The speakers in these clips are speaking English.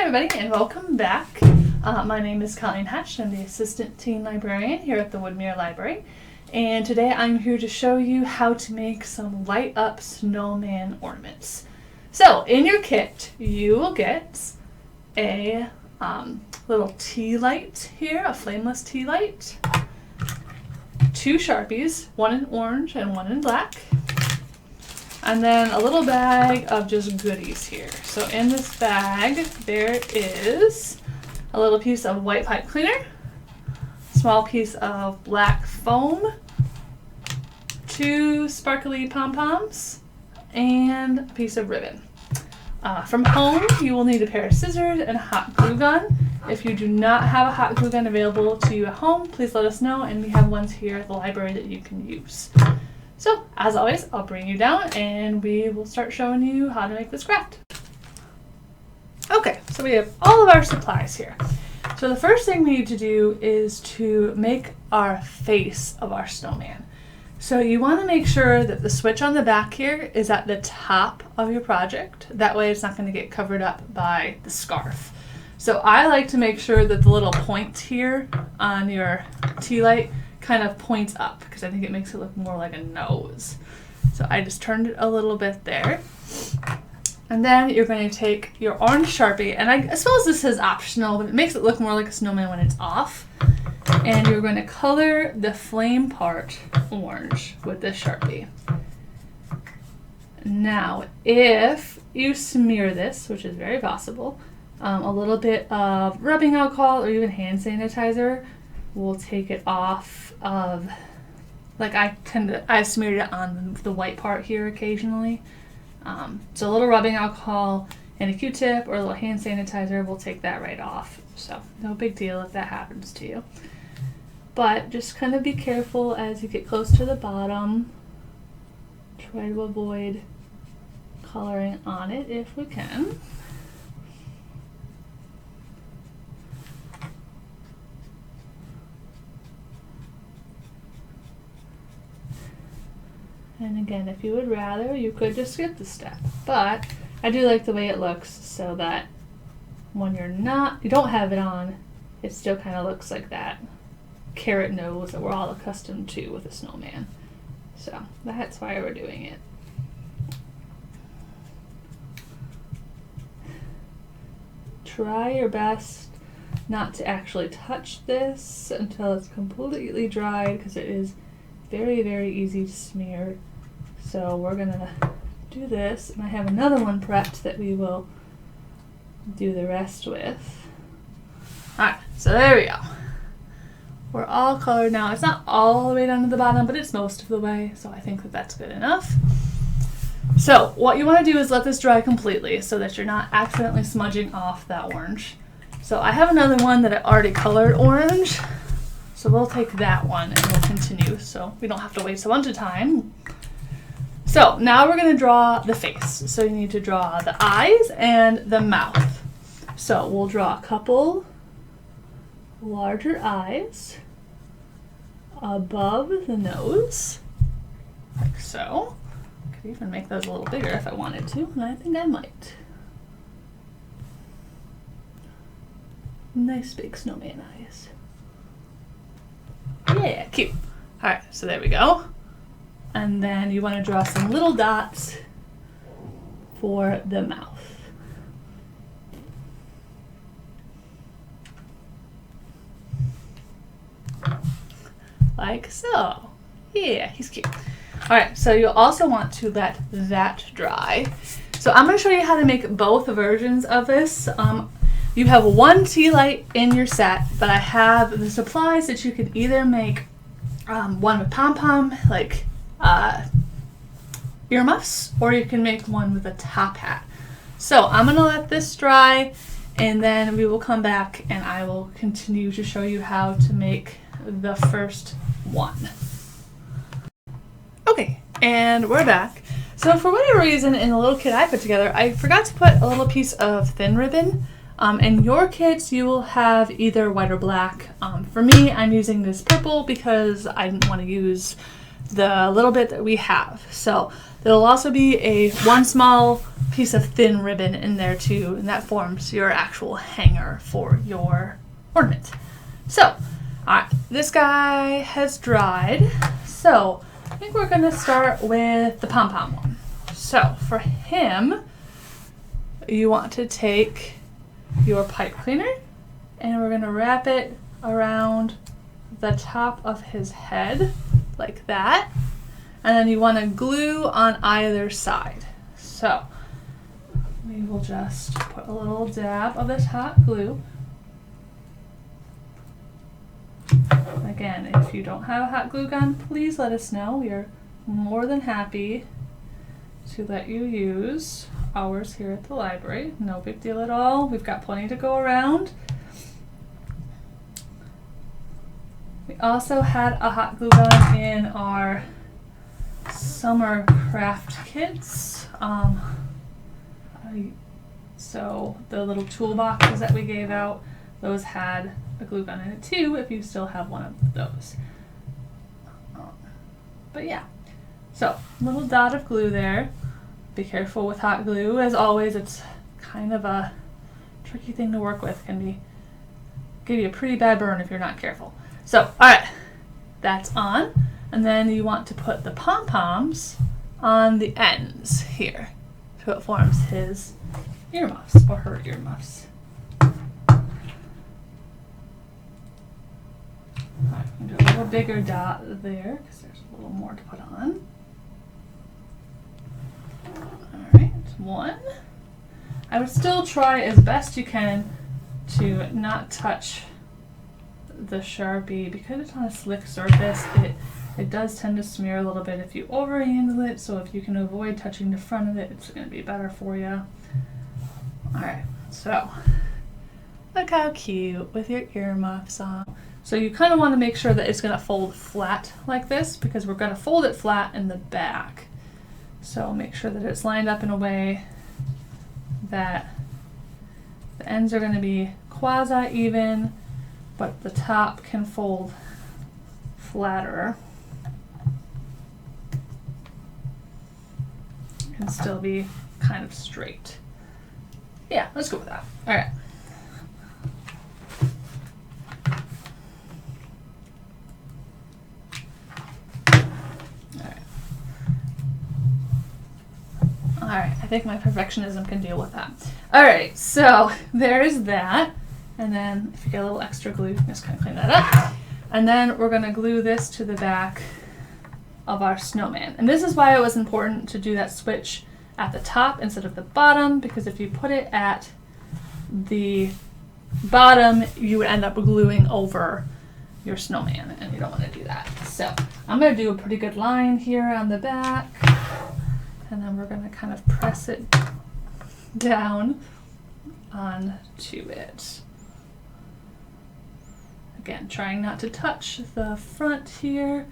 everybody, and welcome back. My name is Colleen Hatch. I'm the Assistant Teen Librarian here at the Woodmere Library. And today I'm here to show you how to make some light up snowman ornaments. So in your kit, you will get a little tea light here, a flameless tea light, 2 Sharpies, one in orange and one in black, and then a little bag of just goodies here. So in this bag, there is a little piece of white pipe cleaner, small piece of black foam, 2 sparkly pom-poms, and a piece of ribbon. From home, you will need a pair of scissors and a hot glue gun. If you do not have a hot glue gun available to you at home, please let us know, and we have ones here at the library that you can use. So, as always, I'll bring you down and we will start showing you how to make this craft. Okay, so we have all of our supplies here. So the first thing we need to do is to make our face of our snowman. So you want to make sure that the switch on the back here is at the top of your project. That way it's not going to get covered up by the scarf. So I like to make sure that the little point here on your tea light kind of points up because I think it makes it look more like a nose. So I just turned it a little bit there. And then you're going to take your orange Sharpie, and I suppose this is optional, but it makes it look more like a snowman when it's off. And you're going to color the flame part orange with this Sharpie. Now, if you smear this, which is very possible, a little bit of rubbing alcohol or even hand sanitizer will take it off of, like I smeared it on the white part here occasionally. So a little rubbing alcohol and a Q-tip or a little hand sanitizer will take that right off. So no big deal if that happens to you. But just kind of be careful as you get close to the bottom. Try to avoid coloring on it if we can. And again, if you would rather, you could just skip the step. But I do like the way it looks so that when you don't have it on, it still kind of looks like that carrot nose that we're all accustomed to with a snowman. So that's why we're doing it. Try your best not to actually touch this until it's completely dried because it is very, very easy to smear. So we're gonna do this, and I have another one prepped that we will do the rest with. Alright, so there we go. We're all colored now. It's not all the way down to the bottom, but it's most of the way, so I think that that's good enough. So what you want to do is let this dry completely so that you're not accidentally smudging off that orange. So I have another one that I already colored orange, so we'll take that one and we'll continue so we don't have to waste a bunch of time. So now we're going to draw the face. So you need to draw the eyes and the mouth. So we'll draw a couple larger eyes above the nose, like so. Could even make those a little bigger if I wanted to, and I think I might. Nice big snowman eyes. Yeah, cute. Alright, so there we go. And then you want to draw some little dots for the mouth. Like so. Yeah, he's cute. Alright, so you'll also want to let that dry. So I'm going to show you how to make both versions of this. You have one tea light in your set, but I have the supplies that you could either make one with pom-pom, like earmuffs, or you can make one with a top hat. So I'm going to let this dry, and then we will come back and I will continue to show you how to make the first one. Okay, and we're back. So for whatever reason, in the little kit I put together, I forgot to put a little piece of thin ribbon. In your kits, you will have either white or black. For me, I'm using this purple because I didn't want to use the little bit that we have. So There'll also be one small piece of thin ribbon in there too, and that forms your actual hanger for your ornament. So, this guy has dried, so I think we're going to start with the pom-pom one. So, for him, you want to take your pipe cleaner, and we're going to wrap it around the top of his head, like that. And then you want to glue on either side. So, we will just put a little dab of this hot glue. Again, if you don't have a hot glue gun, please let us know. We are more than happy to let you use ours here at the library. No big deal at all. We've got plenty to go around. We also had a hot glue gun in our summer craft kits. So the little toolboxes that we gave out, those had a glue gun in it too, if you still have one of those. But yeah, so little dot of glue there. Be careful with hot glue. As always, it's kind of a tricky thing to work with. Can give you a pretty bad burn if you're not careful. So, alright, that's on. And then you want to put the pom-poms on the ends here. So it forms his earmuffs, or her earmuffs. Alright, we can do a little bigger dot there, because there's a little more to put on. Alright, one. I would still try as best you can to not touch the Sharpie, because it's on a slick surface. It does tend to smear a little bit if you over-angle it, so if you can avoid touching the front of it, it's going to be better for you. Alright, so look how cute with your earmuffs on. So you kind of want to make sure that it's going to fold flat like this, because we're going to fold it flat in the back. So make sure that it's lined up in a way that the ends are going to be quasi-even, but the top can fold flatter and still be kind of straight. Yeah, let's go with that. All right. Alright, I think my perfectionism can deal with that. Alright, so there's that. And then if you get a little extra glue, just kind of clean that up. And then we're going to glue this to the back of our snowman. And this is why it was important to do that switch at the top instead of the bottom, because if you put it at the bottom, you would end up gluing over your snowman, and you don't want to do that. So I'm going to do a pretty good line here on the back. And then we're going to kind of press it down onto it. Again, trying not to touch the front here.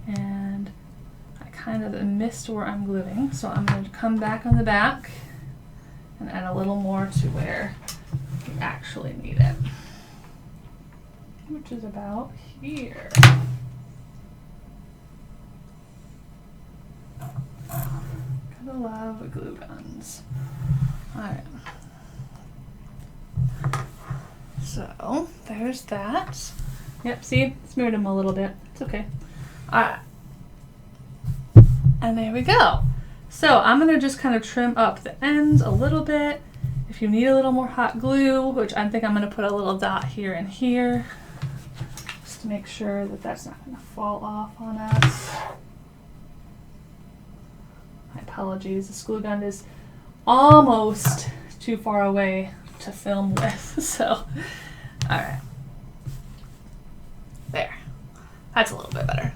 And I kind of missed where I'm gluing. So I'm going to come back on the back and add a little more to where you actually need it, which is about here. Gotta love glue guns. Alright. So, there's that. Yep, see? Smeared them a little bit. It's okay. Alright. And there we go. So, I'm going to just kind of trim up the ends a little bit. If you need a little more hot glue, which I think I'm going to put a little dot here and here, just to make sure that that's not going to fall off on us. My apologies, this glue gun is almost too far away to film with, so, alright. There. That's a little bit better.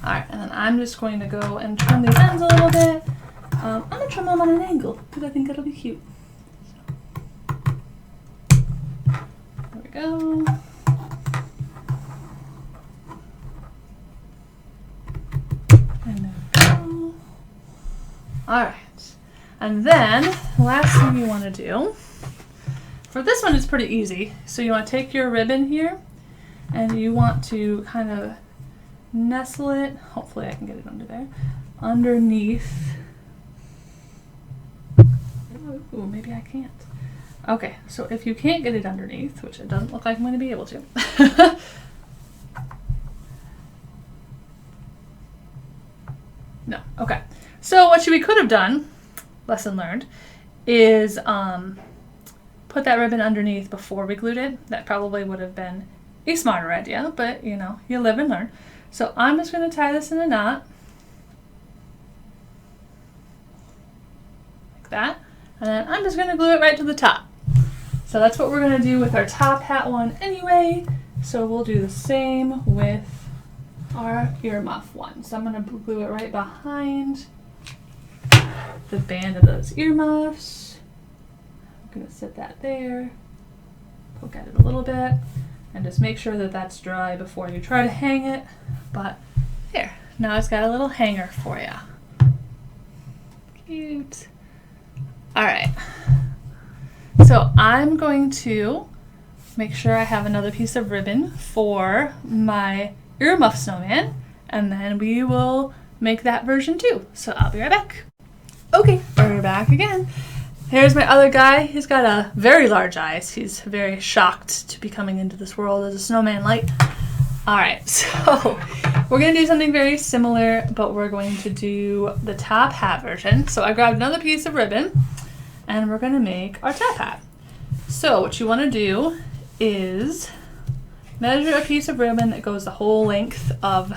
Alright, and then I'm just going to go and trim these ends a little bit. I'm going to trim them on an angle, because I think it'll be cute. So, there we go. And there we go. Alright, and then the last thing you want to do, for this one it's pretty easy. So you want to take your ribbon here and you want to kind of nestle it, hopefully I can get it under there, underneath. Ooh, maybe I can't. Okay, so if you can't get it underneath, which it doesn't look like I'm going to be able to. No, okay. So what we could have done, lesson learned, is put that ribbon underneath before we glued it. That probably would have been a smarter idea, but you know, you live and learn. So I'm just going to tie this in a knot. Like that. And then I'm just going to glue it right to the top. So that's what we're going to do with our top hat one anyway. So we'll do the same with our earmuff one. So I'm going to glue it right behind the band of those earmuffs. I'm going to set that there, poke at it a little bit, and just make sure that that's dry before you try to hang it. But there, now it's got a little hanger for you. Cute. All right, so I'm going to make sure I have another piece of ribbon for my earmuff snowman, and then we will make that version too. So I'll be right back. Okay, we're back again. Here's my other guy. He's got a very large eyes. He's very shocked to be coming into this world as a snowman light. All right, so we're gonna do something very similar, but we're going to do the top hat version. So I grabbed another piece of ribbon, and we're gonna make our top hat. So what you wanna do is measure a piece of ribbon that goes the whole length of,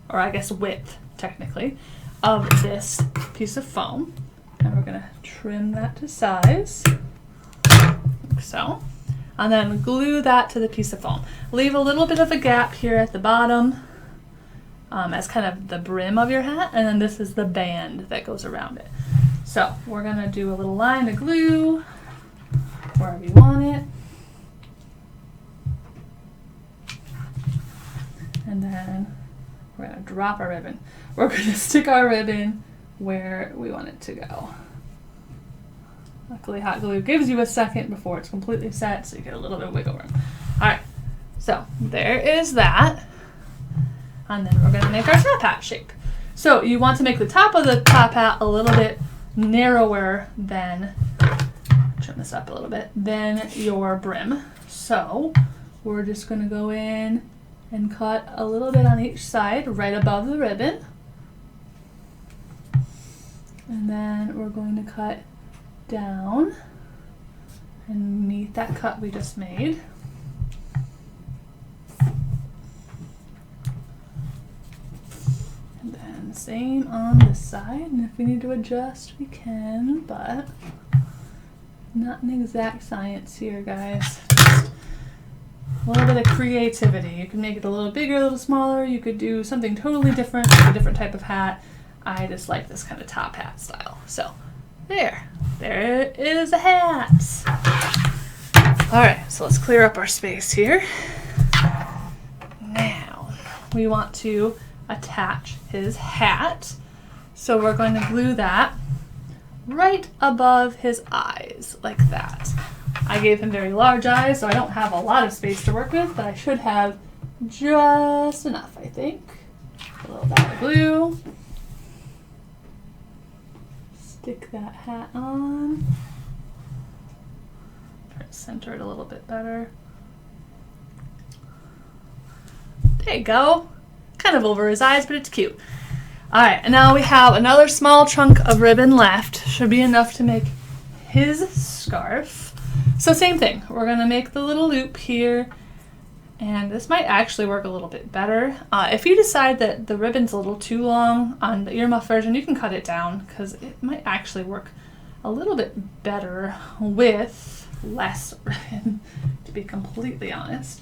or I guess width technically, of this piece of foam. And we're gonna trim that to size, like so. And then glue that to the piece of foam. Leave a little bit of a gap here at the bottom as kind of the brim of your hat, and then this is the band that goes around it. So we're gonna do a little line of glue wherever you want it. And then we're gonna drop our ribbon. We're gonna stick our ribbon where we want it to go. Luckily hot glue gives you a second before it's completely set, so you get a little bit of wiggle room. All right, so there is that. And then we're gonna make our top hat shape. So you want to make the top of the top hat a little bit narrower than, trim this up a little bit, than your brim. So we're just gonna go in and cut a little bit on each side right above the ribbon. And then we're going to cut down and meet that cut we just made. And then same on this side, and if we need to adjust we can, but not an exact science here, guys. Just a little bit of creativity. You can make it a little bigger, a little smaller. You could do something totally different, a different type of hat. I just like this kind of top hat style. So there is a hat. All right, so let's clear up our space here. Now we want to attach his hat. So we're going to glue that right above his eyes, like that. I gave him very large eyes, so I don't have a lot of space to work with, but I should have just enough, I think. A little dot of glue. Stick that hat on. Try to center it a little bit better. There you go. Kind of over his eyes, but it's cute. All right, and now we have another small chunk of ribbon left. Should be enough to make his scarf. So same thing. We're gonna make the little loop here, and this might actually work a little bit better. If you decide that the ribbon's a little too long on the earmuff version, you can cut it down because it might actually work a little bit better with less ribbon, to be completely honest.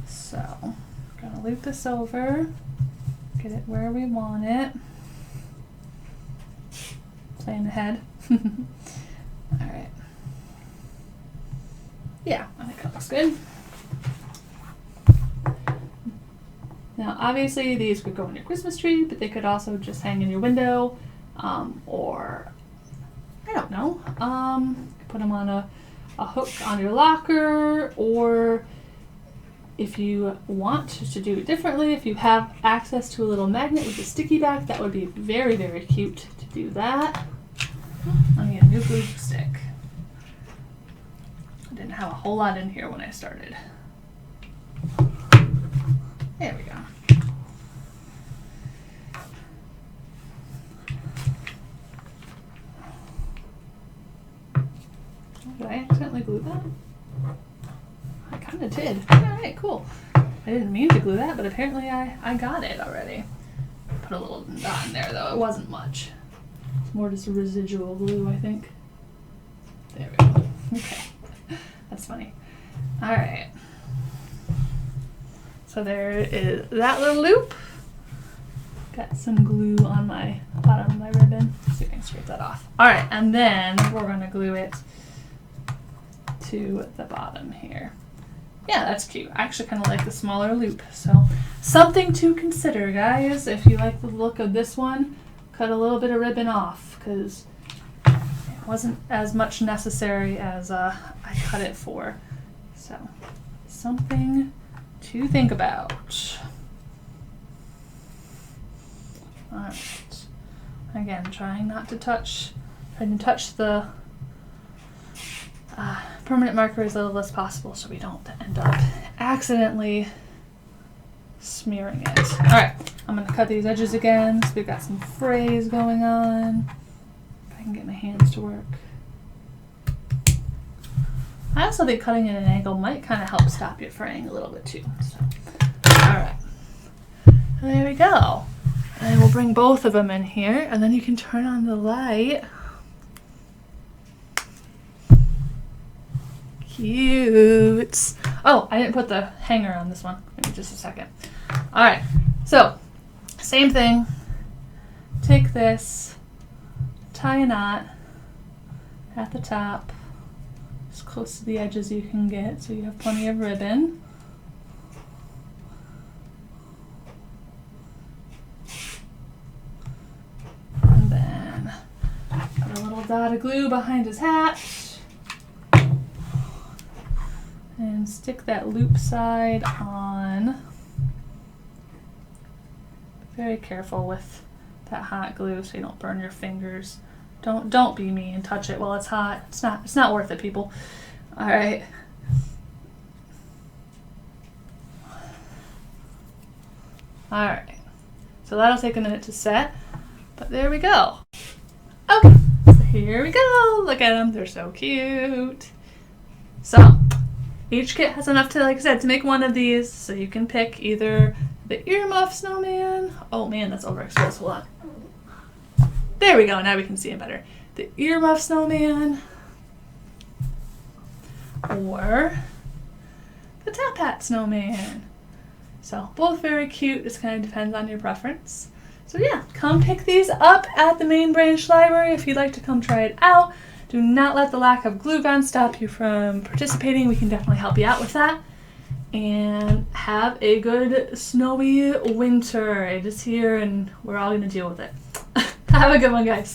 So we're gonna loop this over, get it where we want it. Plan ahead. All right. Yeah, I think that looks good. Now, obviously, these could go on your Christmas tree, but they could also just hang in your window, or I don't know. Put them on a hook on your locker, or If you want to do it differently, if you have access to a little magnet with a sticky back, that would be very, very cute to do that. Let me get a new glue stick. I didn't have a whole lot in here when I started. There we go. Did I accidentally glue that? I kind of did. Alright, cool. I didn't mean to glue that, but apparently I got it already. Put a little dot in there though, it wasn't much. It's more just a residual glue, I think. There we go. Okay. That's funny. Alright. So there is that little loop. Got some glue on my bottom of my ribbon. Let's see if I can scrape that off. Alright, and then we're going to glue it to the bottom here. Yeah, that's cute. I actually kind of like the smaller loop. So something to consider, guys. If you like the look of this one, cut a little bit of ribbon off because it wasn't as much necessary as I cut it for. So something to think about. Alright. Again, trying to touch the permanent marker as little as possible so we don't end up accidentally smearing it. Alright, I'm going to cut these edges again so we've got some frays going on. If I can get my hands to work. I also think cutting at an angle might kind of help stop you fraying a little bit too. So, alright, there we go. And we'll bring both of them in here and then you can turn on the light. Cute. Oh, I didn't put the hanger on this one. Give me just a second. Alright, so same thing. Take this, tie a knot at the top, as close to the edge as you can get so you have plenty of ribbon. And then put a little dot of glue behind his hat. And stick that loop side on. Very careful with that hot glue so you don't burn your fingers. Don't be me and touch it while it's hot. It's not worth it, people. All right. All right. So that'll take a minute to set, but there we go. Okay, so here we go. Look at them. They're so cute. So each kit has enough to, like I said, to make one of these, so you can pick either the earmuff snowman. Oh man, that's overexposed. Hold on. There we go. Now we can see it better. The earmuff snowman or the top hat snowman. So both very cute. This kind of depends on your preference. So yeah, come pick these up at the main branch library if you'd like to come try it out. Do not let the lack of glue gun stop you from participating. We can definitely help you out with that. And have a good snowy winter. It is here and we're all going to deal with it. Have a good one, guys.